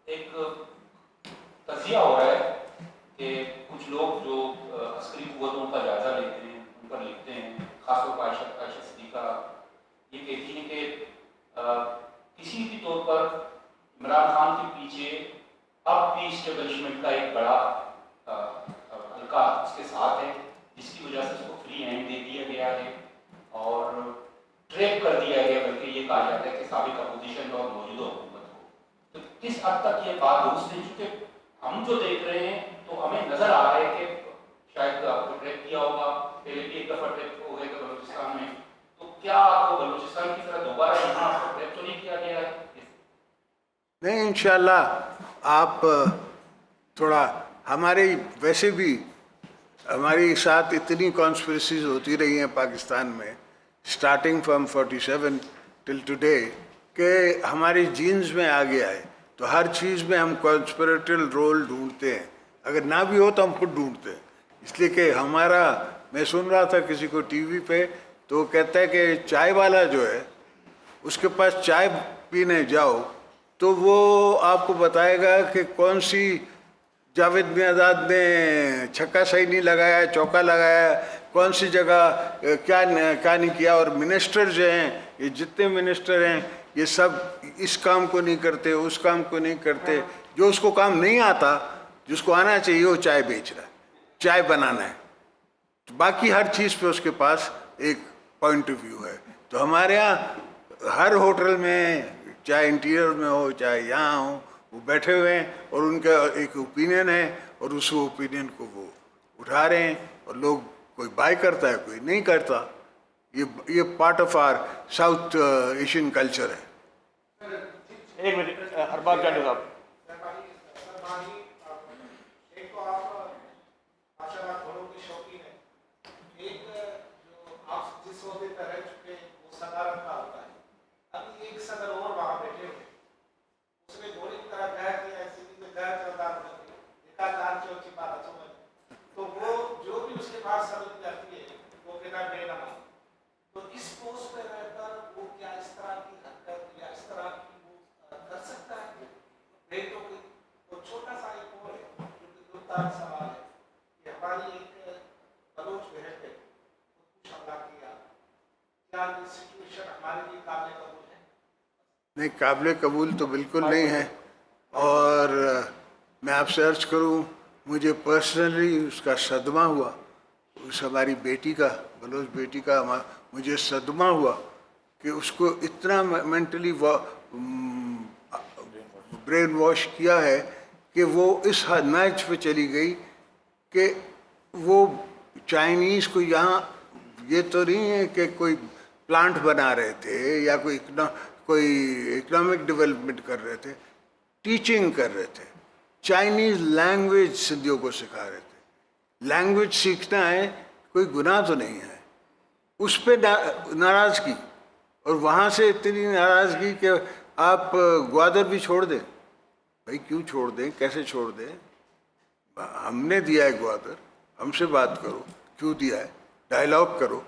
एक तजिया हो रहा है कि कुछ लोग जो अस्करी कुव्वतों का जायजा लेते हैं, उन पर लिखते हैं, खासतौर पर आयशा सिद्दीका ये कहती हैं कि किसी भी तौर पर इमरान खान के पीछे अब भी इस्टेब्लिशमेंट का एक बड़ा हल्का इसके साथ है, जिसकी वजह से उसको फ्री हैंड दे दिया गया है और ट्रैप कर दिया गया, बल्कि ये कहा जाता है कि साबिक अपोजिशन और मौजूदा हुकूमत को। तो किस हद तक ये बात दुरुस्त है? क्योंकि हम जो देख रहे हैं तो हमें नजर आ रहा है कि शायद आपको ट्रैप किया होगा, पहले भी एक दफा ट्रैप हो गया था बलूचिस्तान में, तो क्या आपको बलूचिस्तान की तरह दोबारा यहाँ आपको ट्रैप तो नहीं किया गया है? नहीं, इंशाल्लाह आप थोड़ा हमारे वैसे भी हमारे साथ इतनी कॉन्स्पिरेसीज होती रही हैं पाकिस्तान में स्टार्टिंग फ्रॉम 47 टिल टुडे कि हमारी जीन्स में आ गया है, तो हर चीज़ में हम कॉन्स्पिरेटल रोल ढूंढते हैं, अगर ना भी हो तो हम खुद ढूंढते हैं। इसलिए कि हमारा, मैं सुन रहा था किसी को टीवी पे, तो वो कहता है कि चाय वाला जो है उसके पास चाय पीने जाओ तो वो आपको बताएगा कि कौन सी जावेद मियाँदाद ने छक्का सही नहीं लगाया, चौका लगाया, कौन सी जगह क्या नहीं किया। और मिनिस्टर जो हैं, ये जितने मिनिस्टर हैं ये सब इस काम को नहीं करते, उस काम को नहीं करते। जो उसको काम नहीं आता, जिसको आना चाहिए वो चाय बेच रहा है, चाय बनाना है, तो बाकी हर चीज़ पे उसके पास एक पॉइंट ऑफ व्यू है। तो हमारे यहाँ हर होटल में, चाहे इंटीरियर में हो चाहे यहाँ हो, वो बैठे हुए हैं और उनका एक ओपिनियन है और उस ओपिनियन को वो उठा रहे हैं और लोग, कोई बाय करता है कोई नहीं करता। ये part of our South Asian culture है। एक मिनट, अरबाज जानी साहब। एक तो आप माशाल्लाह घोड़ों के शौकीन है, एक जो आप जिस ओहदे पर रह चुके वो सदारत का होता है। अभी एक सदर और वहाँ बैठे हुए, उसने घोड़े की तरह गया कि ऐसी चीजें गया चलता एकाधार चौथी बात समझ, तो वो जो भी उसके पास समझ जाती है वो कहना बेनमा। तो इस पोस्ट पे रहकर वो क्या इस तरह की हरकत या इस तरह की वो कर सकता है? बेटों की तो छोटा सा एक और है जो सवाल है कि हमारी एक बलोच बहन है, कुछ हमला किया, क्या ये सिचुएशन हमारे लिए काबिल कबूल है? नहीं, काबिल कबूल तो बिल्कुल नहीं है। और मैं आपसे अर्ज करूं, मुझे पर्सनली उसका सदमा हुआ, उस हमारी बेटी का, बलोच बेटी का मुझे सदमा हुआ कि उसको इतना मेंटली ब्रेन वॉश किया है कि वो इस हद मैच पे चली गई कि वो चाइनीज़ को यहाँ, ये तो नहीं है कि कोई प्लांट बना रहे थे या कोई इकोनॉमिक डेवलपमेंट कर रहे थे, टीचिंग कर रहे थे, चाइनीज़ लैंग्वेज सिंधियों को सिखा रहे थे। लैंग्वेज सीखना है, कोई गुनाह तो नहीं है। उस पर नाराज़गी, और वहाँ से इतनी नाराज़गी कि आप ग्वादर भी छोड़ दें। भाई क्यों छोड़ दें, कैसे छोड़ दें? हमने दिया है ग्वादर, हमसे बात करो, क्यों दिया है, डायलॉग करो,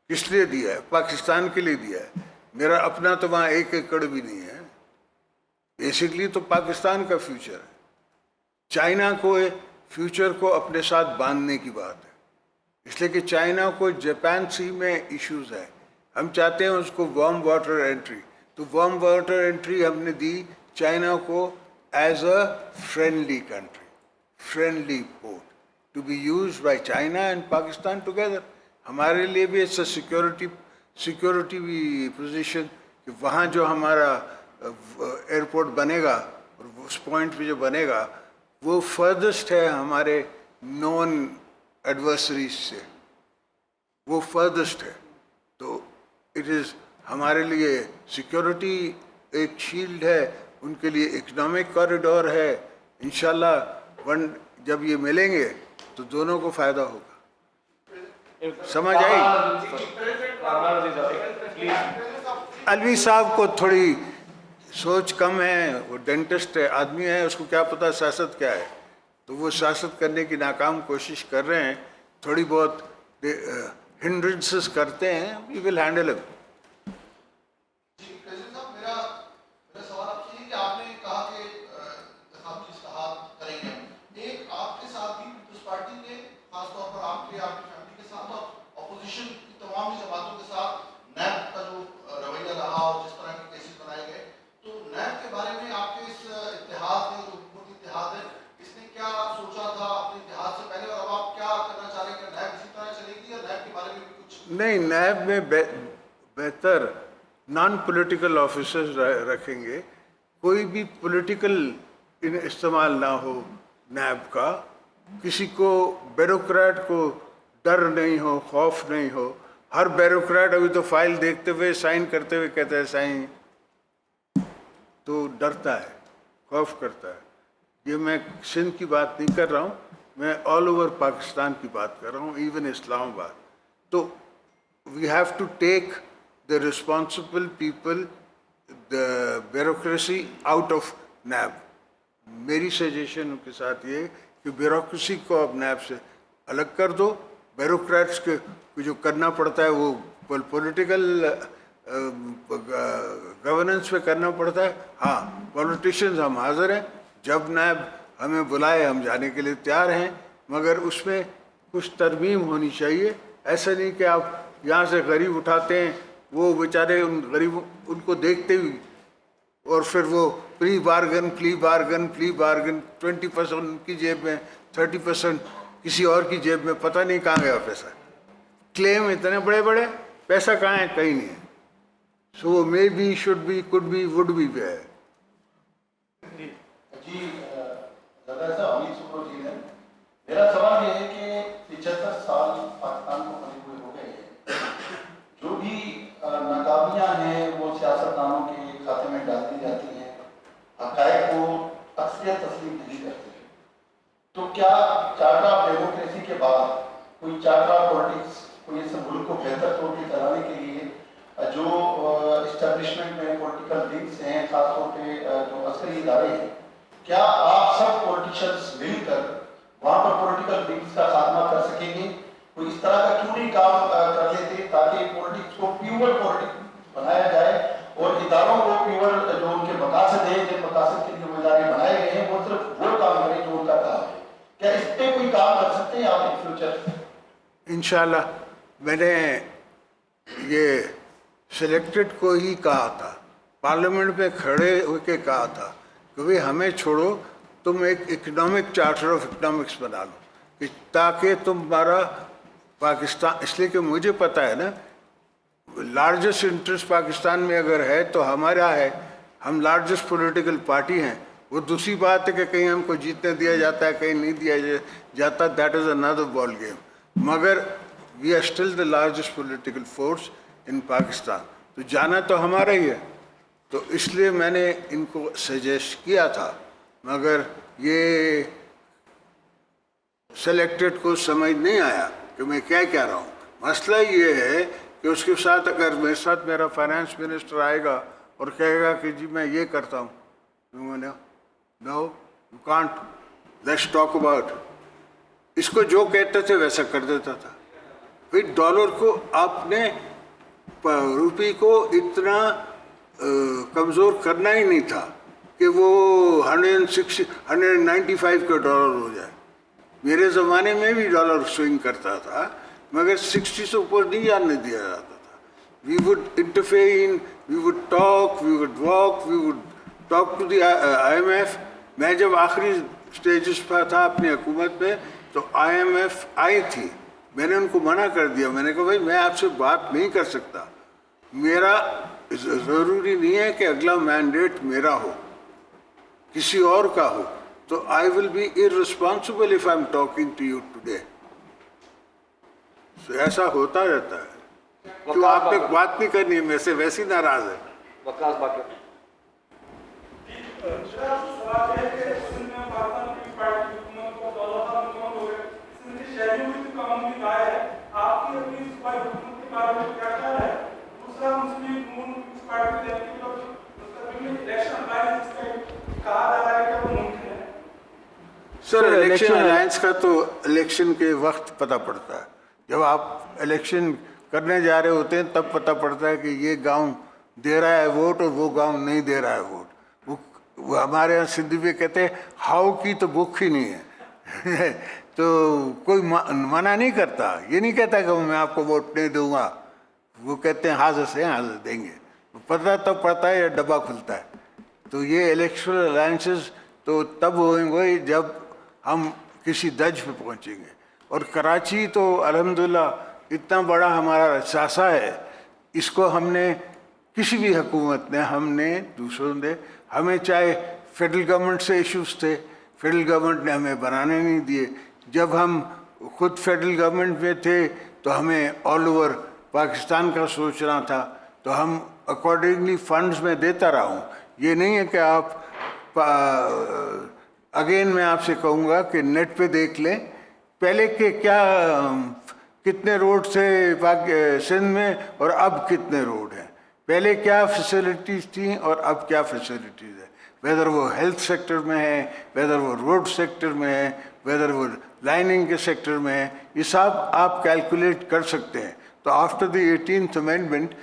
किस लिए दिया है? पाकिस्तान के लिए दिया है। मेरा अपना तो वहाँ 1 एकड़ भी नहीं है। बेसिकली तो पाकिस्तान का फ्यूचर है। चाइना को फ्यूचर को अपने साथ बांधने की बात है, इसलिए कि चाइना को जापान सी में इश्यूज है। हम चाहते हैं उसको वार्म वाटर एंट्री, तो वार्म वाटर एंट्री हमने दी चाइना को as a friendly country, friendly port to be used by China and Pakistan together. हमारे लिए भी इट्स सिक्योरिटी भी पोजीशन कि वहाँ जो हमारा एयरपोर्ट बनेगा और उस पॉइंट पे जो बनेगा वो फर्दस्ट है हमारे नॉन एडवर्सरीज से, वो फर्दस्ट है। तो इट इज़ हमारे लिए सिक्योरिटी एक शील्ड है, उनके लिए इकोनॉमिक कॉरिडोर है। इंशाल्लाह जब ये मिलेंगे तो दोनों को फ़ायदा होगा। समझ आई? अलवी साहब को थोड़ी सोच कम है, वो डेंटिस्ट है, आदमी है, उसको क्या पता सियासत क्या है, तो वो सियासत करने की नाकाम कोशिश कर रहे हैं। थोड़ी बहुत हिंड्रेंसेस करते हैं, वी विल हैंडल इट। मेरा सवाल आपसे है कि आपने कहा कि हम इस्तेहाद करेंगे, एक आपके साथ भी पीपल्स पार्टी ने खासतौर पर आपकी फैमिली के साथ और अपोजिशन की तमाम जमातों के साथ नैब का जो रवैया रहा और जिस तरह के केसेस बनाए गए, तो नैब के बारे में आपके इस इत्तेहाद में, जो हुकूमती इत्तेहाद है, इसने क्या सोचा था अपने इत्तेहाद से पहले, और अब आप क्या करना चाह रहे हैं? क्या नैब इसी तरह चलेगी या नैब के बारे में भी कुछ? नहीं, नैब में बेहतर नॉन पॉलिटिकल ऑफिसर्स रखेंगे, कोई भी पॉलिटिकल इस्तेमाल ना हो नैब का, किसी को ब्यूरोक्रेट को डर नहीं हो, खौफ नहीं हो। हर ब्यूरोक्रेट अभी तो फाइल देखते हुए साइन करते हुए कहता है साइन, तो डरता है, खौफ करता है। ये मैं सिंध की बात नहीं कर रहा हूँ, मैं ऑल ओवर पाकिस्तान की बात कर रहा हूँ, इवन इस्लामाबाद। तो we have to take the responsible people, the bureaucracy out of NAB. मेरी सजेशन उनके साथ ये कि ब्यूरोक्रेसी को अब नैब से अलग कर दो। ब्यूरोक्रेट्स के जो करना पड़ता है वो पॉलिटिकल गवर्नेंस पे करना पड़ता है। हाँ, पॉलिटिशियंस हम हाजिर हैं, जब नैब हमें बुलाए हम जाने के लिए तैयार हैं, मगर उसमें कुछ तरमीम होनी चाहिए। ऐसा नहीं कि आप यहाँ से गरीब उठाते हैं, वो बेचारे उन गरीब उनको देखते हुए और फिर वो प्ली बार्गन 20% उनकी जेब में, 30% किसी और की जेब में, पता नहीं कहाँ गया पैसा। क्लेम इतने बड़े बड़े, पैसा कहाँ है? कहीं नहीं है। So may be, should be, could be, would be पे है। जी अमित सुब्रो जी ने, मेरा सवाल ये है कि 75 साल पाकिस्तान को बने हुए हो गए हैं, जो भी नाकामियां हैं वो सियासतदानों के खाते में डाल दी जाती हैं, हक़ाइक़ को अक्सरियत तस्लीम नहीं करती। तो क्या चार्टर ऑफ डेमोक्रेसी के बाद कोई चार्टर ऑफ पॉलिटिक्स, कोई इस मुल्क को बेहतर तौर पर चलाने के लिए जो इस्टेब्लिशमेंट में पॉलिटिकल लिंक्स हैं, खासतौर पे जो अस्करी इदारे हैं, क्या आप सब पॉलिटिशियंस मिलकर वहाँ पर पॉलिटिकल लिंक्स का खात्मा कर सकेंगे? कोई इस तरह का क्यों नहीं काम कर लेते ताकि पॉलिटिक्स को प्योर पॉलिटिक्स बनाया जाए और इदारों को प्योर जो उनके मकासद हैं, जिन मकासद के लिए वो इदारे बनाए गए हैं, वो सिर्फ वो काम करें जो उनका काम है। क्या इस पर कोई काम कर सकते हैं आप इन फ्यूचर? इंशाल्लाह। मैंने ये सिलेक्टेड को ही कहा था, पार्लियामेंट में खड़े होकर कहा था कि भाई हमें छोड़ो, तुम एक इकोनॉमिक चार्टर ऑफ इकोनॉमिक्स बना लो, कि ताकि तुम्हारा पाकिस्तान, इसलिए कि मुझे पता है ना लार्जेस्ट इंटरेस्ट पाकिस्तान में अगर है तो हमारा है, हम लार्जेस्ट पॉलिटिकल पार्टी हैं। वो दूसरी बात है कि कहीं हमको जीतने दिया जाता है, कहीं नहीं दिया जाता, that is another ball game, मगर we are still the largest political force in Pakistan, तो जाना तो हमारा ही है। तो इसलिए मैंने इनको सजेस्ट किया था, मगर ये सेलेक्टेड को समझ नहीं आया कि मैं क्या कह रहा हूँ। मसला ये है कि उसके साथ अगर मेरे साथ मेरा फाइनेंस मिनिस्टर आएगा और कहेगा कि जी मैं ये करता हूँ, no you can't, let's talk about. इसको जो कहते थे वैसा कर देता था। फिर डॉलर को आपने, रुपये को इतना कमज़ोर करना ही नहीं था कि वो 195 का डॉलर हो जाए। मेरे ज़माने में भी डॉलर स्विंग करता था, मगर 60 से ऊपर नहीं जाने दिया जाता था। We would interfere, we would talk, we would walk, we would talk to the IMF। मैं जब आखिरी स्टेजेस पर था अपनी हुकूमत में तो IMF आई थी, मैंने उनको मना कर दिया। मैंने कहा भाई मैं आपसे बात नहीं कर सकता, मेरा ज़रूरी नहीं है कि अगला मैंडेट मेरा हो, किसी और का हो, तो I will be irresponsible if I am talking to you today. ऐसा होता रहता है। क्यों आपने बात नहीं करनी है, मेरे से वैसे नाराज है। वकास बाकी सर इलेक्शन अलायंस का तो इलेक्शन के वक्त पता पड़ता है। जब आप इलेक्शन करने जा रहे होते हैं तब पता पड़ता है कि ये गांव दे रहा है वोट और वो गांव नहीं दे रहा है वोट। वो हमारे यहाँ सिंधी में कहते हैं हाउ की तो भूख ही नहीं है तो कोई मना नहीं करता, ये नहीं कहता कि मैं आपको वोट नहीं दूंगा, वो कहते हैं हाजिर से हाजिर देंगे। पता तब पड़ता है या डब्बा खुलता है। तो ये इलेक्शनल अलायंसेस तो तब होंगे जब हम किसी दर्ज पे पहुंचेंगे। और कराची तो अल्हम्दुलिल्लाह इतना बड़ा हमारा सासा है, इसको हमने किसी भी हुकूमत ने, हमने दूसरों ने, हमें चाहे फेडरल गवर्नमेंट से इश्यूज थे, फेडरल गवर्नमेंट ने हमें बनाने नहीं दिए। जब हम खुद फेडरल गवर्नमेंट में थे तो हमें ऑल ओवर पाकिस्तान का सोचना था, तो हम अकॉर्डिंगली फंड्स में देता रहा हूँ। ये नहीं है कि आप अगेन मैं आपसे कहूँगा कि नेट पे देख लें पहले के क्या कितने रोड थे सिंध में और अब कितने रोड हैं, पहले क्या फैसिलिटीज़ थी और अब क्या फैसिलिटीज़ है, वेदर वो हेल्थ सेक्टर में है, वेदर वो रोड सेक्टर में है, वेदर वो लाइनिंग के सेक्टर में है, ये सब आप कैलकुलेट कर सकते हैं। तो आफ्टर द 18th अमेंडमेंट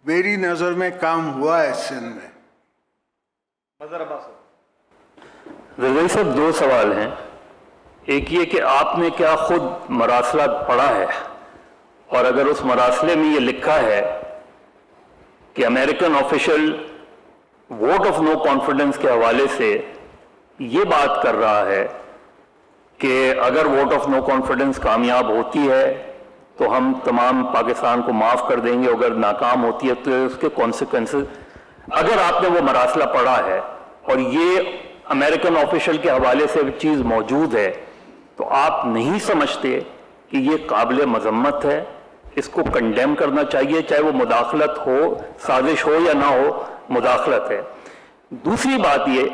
मेरी नज़र में काम हुआ है सिंध में। रज़ाई साहब दो सवाल हैं। एक ये कि आपने क्या खुद मरासला पढ़ा है, और अगर उस मरासले में ये लिखा है कि American official vote of no confidence के हवाले से ये बात कर रहा है कि अगर वोट ऑफ नो कॉन्फिडेंस कामयाब होती है तो हम तमाम पाकिस्तान को माफ़ कर देंगे, अगर नाकाम होती है तो उसके कॉन्सिक्वेंसेस, अगर आपने वो मरासला पढ़ा है और ये अमेरिकन ऑफिशियल के हवाले से चीज़ मौजूद है, तो आप नहीं समझते कि ये काबिल मजम्मत है, इसको कंडेम करना चाहिए, चाहे वो मुदाखलत हो, साजिश हो या ना हो, मुदाखलत है। दूसरी बात ये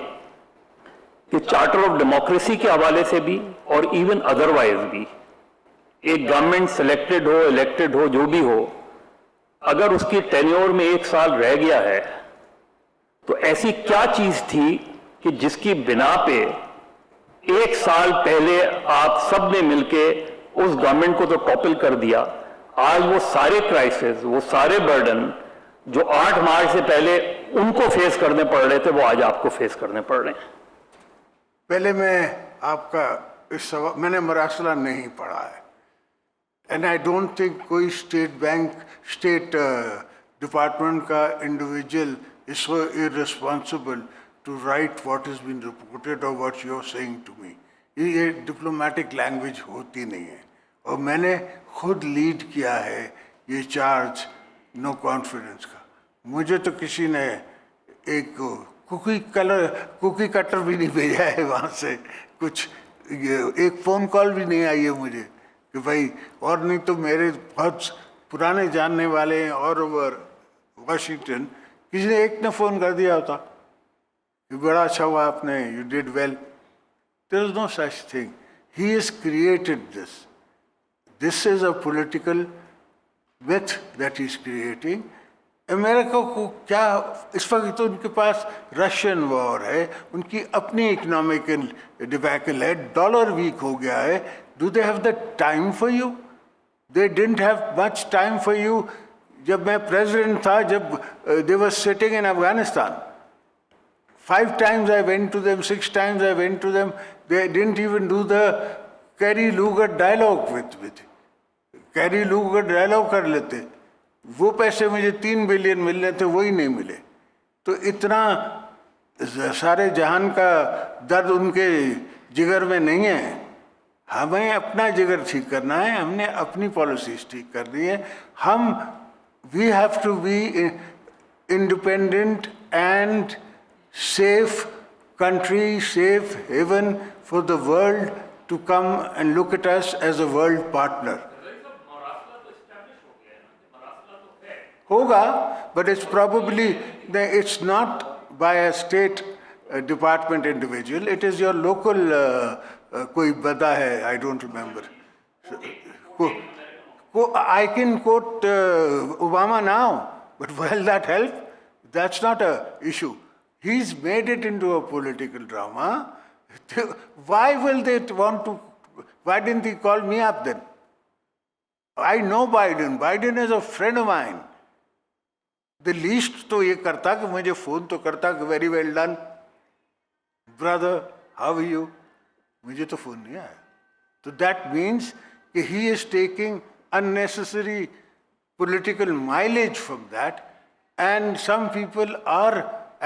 कि चार्टर ऑफ डेमोक्रेसी के हवाले से भी और इवन अदरवाइज भी एक गवर्नमेंट सिलेक्टेड हो, इलेक्टेड हो, जो भी हो, अगर उसकी टेन्योर में 1 साल रह गया है तो ऐसी क्या चीज थी कि जिसकी बिना पे 1 साल पहले आप सब ने मिलके उस गवर्नमेंट को तो टॉपल कर दिया। आज वो सारे क्राइसिस, वो सारे बर्डन जो 8 मार्च से पहले उनको फेस करने पड़ रहे थे, वो आज आपको फेस करने पड़ रहे हैं। पहले मैं आपका इस सवाल, मैंने मरासला नहीं पढ़ा है, एंड आई डोंट थिंक कोई स्टेट डिपार्टमेंट का individual is so irresponsible to write what has been reported or what you are saying to me. ये डिप्लोमेटिक लैंग्वेज होती नहीं है, और मैंने खुद लीड किया है ये चार्ज नो कॉन्फिडेंस का। मुझे तो किसी ने एक कुकी कटर भी नहीं भेजा है वहाँ से, कुछ एक फ़ोन कॉल भी नहीं आई है मुझे कि भाई, और नहीं तो मेरे बहुत पुराने जानने वाले हैं और ओवर वाशिंगटन, किसी ने एक ने फ़ोन कर दिया होता कि बड़ा अच्छा हुआ आपने, you did well. There is no such thing, he has created this, this is a political myth that he is creating. America को क्या इस वक्त, तो उनके पास रशियन वॉर है, उनकी अपनी इकोनॉमिक डिबैकल है, डॉलर वीक हो गया है। Do they have the time for you? They didn't have much time for you. जब मैं प्रेसिडेंट था, जब they were sitting in Afghanistan, 5 times I went to them, 6 times I went to them, they didn't even do the Kerry Lugar dialogue with Kerry Lugar dialogue कर लेते, वो पैसे मुझे 3 बिलियन मिलने थे, वही नहीं मिले। तो इतना सारे जहान का दर्द उनके जिगर में नहीं है। हमें अपना जिगर ठीक करना है, हमने अपनी पॉलिसीज ठीक करनी है। हम we have to be independent and safe country, safe haven for the world to come and look at us as a world partner. होगा, but it's probably, it's not by a state department individual, it is your local कोई बदा है, I don't remember. I can quote Obama now, but will that help? That's not an issue. He's made it into a political drama. Why will they want to? Why didn't he call me up then? I know Biden. Biden is a friend of mine. The least तो ये करता कि मुझे फोन तो करता कि very well done, brother, how are you? मुझे तो फोन नहीं आया। So that means कि he is taking unnecessary political mileage from that, and some people are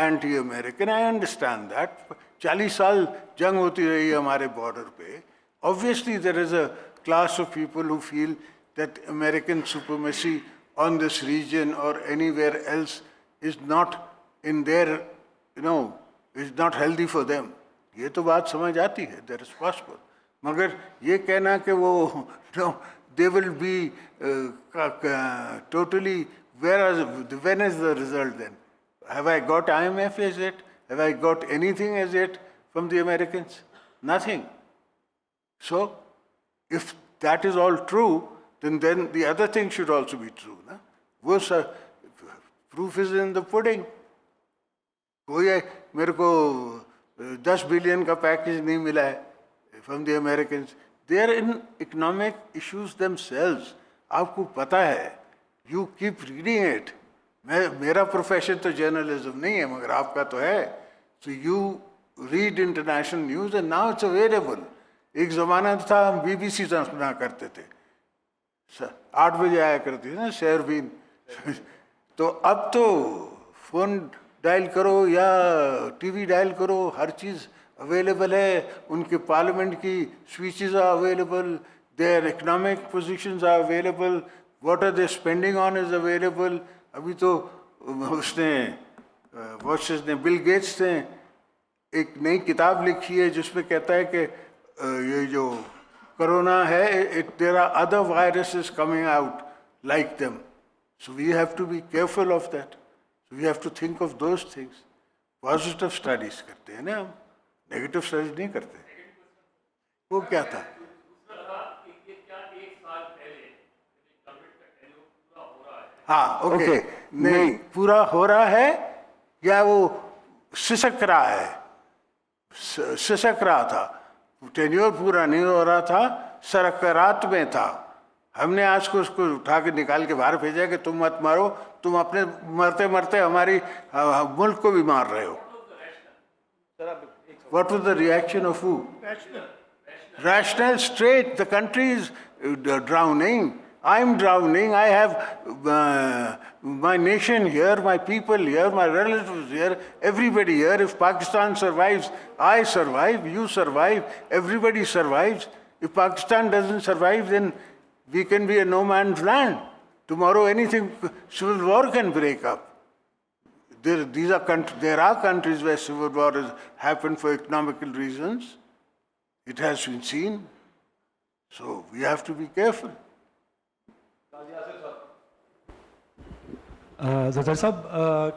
anti-American. I understand that. 40 साल जंग होती रही हमारे border पे. Obviously there is a class of people who feel that American supremacy on this region or anywhere else is not in their, is not healthy for them. ये तो बात समझ आती है, that is possible. मगर ये कहना कि वो, they will be totally, when is the result then? Have I got IMF as yet? Have I got anything as yet from the Americans? Nothing. So, if that is all true, then the other thing should also be true. Na? Proof is in the pudding. कोई मेरे को 10 billion का पैकेज नहीं मिला है from the Americans. They are in economic issues themselves. आपको पता है. You keep reading it. मेरा प्रोफेशन तो जर्नलिज्म नहीं है, मगर आपका तो है. So you read international news and now it's available. एक ज़माना था हम BBC सुना करते थे, 8 बजे आया करती थी ना शेरबीन. तो अब तो फ़ोन डायल करो या टीवी डायल करो, हर चीज़ अवेलेबल है। उनके पार्लियामेंट की speeches are available, there economic positions are available, what are they spending on is available. अभी तो उसने ने बिल गेट्स ने एक नई किताब लिखी है जिसमें कहता है कि ये जो कोरोना है, there are other viruses coming out like them, so we have to be careful of that, we have to think of those things. Positive studies करते हैं ना हम, नेगेटिव स्टडीज नहीं करते। वो क्या था? हाँ, ओके, नहीं पूरा हो रहा है या वो सिसक रहा है? सिसक रहा था, टेन्योर पूरा नहीं हो रहा था, सरकरात में था। हमने आज को उसको उठा के निकाल के बाहर भेजा कि तुम मत मारो, तुम अपने मरते मरते हमारी मुल्क को भी मार रहे हो। What was the reaction of who? Rational, straight. The country is drowning. I'm drowning. I have my nation here, my people here, my relatives here, everybody here. If Pakistan survives, I survive, you survive, everybody survives. If Pakistan doesn't survive, then we can be a no man's land. Tomorrow anything, civil war can break up. There are countries where civil war has happened for economical reasons. It has been seen. So we have to be careful. Zafar साहब,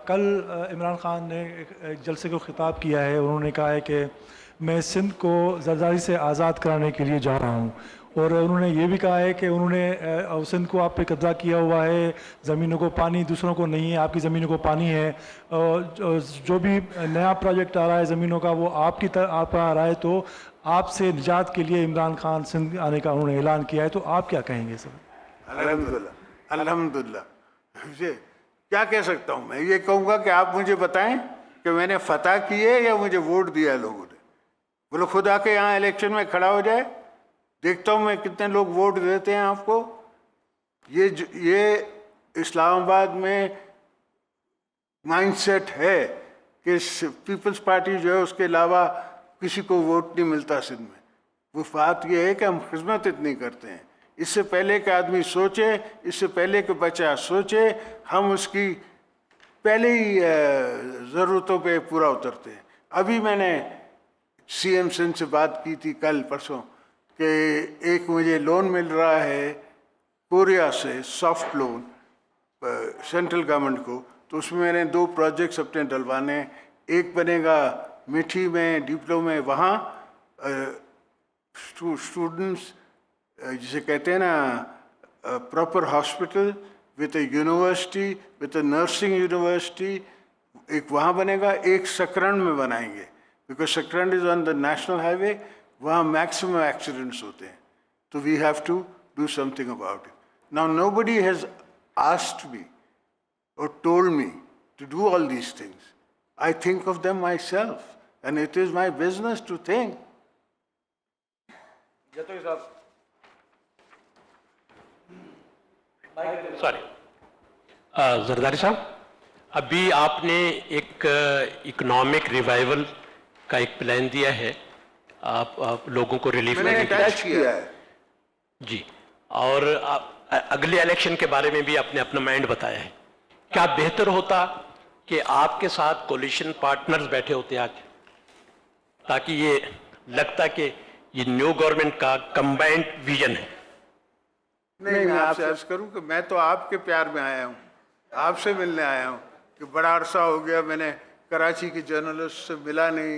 कल इमरान खान ने एक जलसे को ख़िताब किया है। उन्होंने कहा है कि मैं सिंध को ज़रदारी से आज़ाद कराने के लिए जा रहा हूँ, और उन्होंने ये भी कहा है कि उन्होंने सिंध को आप पे कब्ज़ा किया हुआ है, ज़मीनों को पानी दूसरों को नहीं है, आपकी ज़मीनों को पानी है, और जो भी नया प्रोजेक्ट आ रहा है ज़मीनों का वो आपकी तरफ आप आ रहा है, तो आपसे निजात के लिए इमरान खान सिंध आने का उन्होंने ऐलान किया है। तो आप क्या कहेंगे सर? अल्हम्दुलिल्लाह, अल्हम्दुलिल्लाह। क्या कह सकता हूँ मैं? ये कहूँगा कि आप मुझे बताएं कि मैंने फतह की है या मुझे वोट दिया लोगों ने। बोलो खुदा के यहाँ इलेक्शन में खड़ा हो जाए, देखता हूँ मैं कितने लोग वोट देते हैं आपको। ये इस्लामाबाद में माइंडसेट है कि पीपल्स पार्टी जो है उसके अलावा किसी को वोट नहीं मिलता सिंध में। वो बात ये है कि हम खिदमत इतनी करते हैं, इससे पहले कि आदमी सोचे, इससे पहले कि बच्चा सोचे, हम उसकी पहले ही ज़रूरतों पे पूरा उतरते हैं। अभी मैंने सीएम सिंध से बात की थी कल परसों कि एक मुझे लोन मिल रहा है कोरिया से, सॉफ्ट लोन सेंट्रल गवर्नमेंट को, तो उसमें मैंने 2 प्रोजेक्ट्स अपने डलवाने। एक बनेगा मिठी में, डिप्लो में, वहाँ स्टूडेंट्स जिसे कहते हैं ना proper hospital with a university, with a nursing university, एक वहाँ बनेगा। एक सकरन में बनाएंगे, because Sakrand is on the national highway, वहाँ मैक्सिमम एक्सीडेंट्स होते हैं। तो we have to do something about it. Now nobody has asked me और told me to do all these things. I think of them myself, and it is my business to think. Sorry, Zardari साहब, अभी आपने एक इकोनॉमिक रिवाइवल का एक प्लान दिया है, आप लोगों को रिलीफ मैंने अटैच किया है जी, और अगले इलेक्शन के बारे में भी आपने अपना माइंड बताया है। क्या बेहतर होता कि आपके साथ कोलिशन पार्टनर्स बैठे होते आज, ताकि ये लगता कि ये न्यू गवर्नमेंट का कंबाइंड विजन है? नहीं, मैं आपसे अर्ज करूं कि मैं तो आपके प्यार में आया हूं, आपसे मिलने आया हूं कि बड़ा अरसा हो गया मैंने कराची के जर्नलिस्ट से मिला नहीं,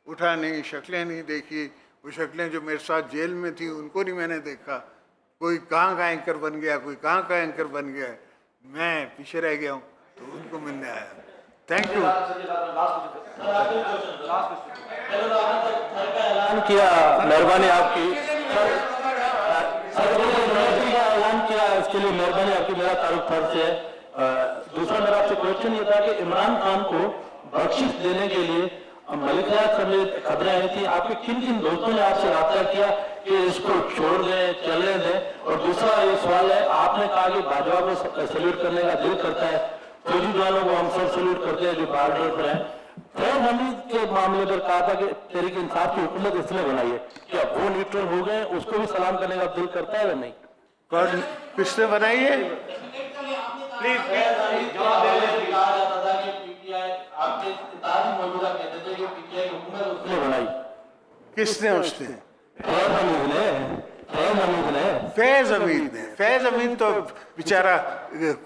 उठा नहीं, शक्लें नहीं देखी। वो शक्लें जो मेरे साथ जेल में थी उनको नहीं मैंने देखा। कोई कहाँ का एंकर बन गया, कोई कहाँ का एंकर बन गया, मैं पीछे रह गया हूँ, तो उनको मिलने आया। Thank you. किया, मेहरबानी आपकी, ऐलान किया, इसके लिए मेहरबानी आपकी। मेरा तारुफ फर्ज है। दूसरा मेरा आपसे क्वेश्चन ये था कि इमरान खान को बख्शिश देने के लिए मलिक हयात समेत खबरें आई थी, आपके किन किन दोस्तों ने आपसे रब्ता किया कि इसको छोड़ दें, चलने दें? और दूसरा ये सवाल है, आपने कहा कि भाजपा को सैल्यूट करने का दिल करता है, फौजी जवानों को हम सब सैल्यूट करते के जो बॉर्डर पर है, फैज हमीद के मामले पर कहा था कि तहरीक इंसाफ की हुकूमत इसने बनाई है, क्या वो न्यूट्रल हो गए? उसको भी सलाम करने का दिल करता है या नहीं? कौन, किसने बनाई है? प्लीज जवाब देने के लिए कहा जाता था कि पीटीआई आपके तारीख मौजूदा कहते थे कि पीटीआई की हुकूमत उसने बनाई। किसने? उसने फैज हमीद ने, फैज हमीद ने। फैज हमीद ने। फैज हमीद तो बेचारा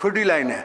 खुद ही लाइन है।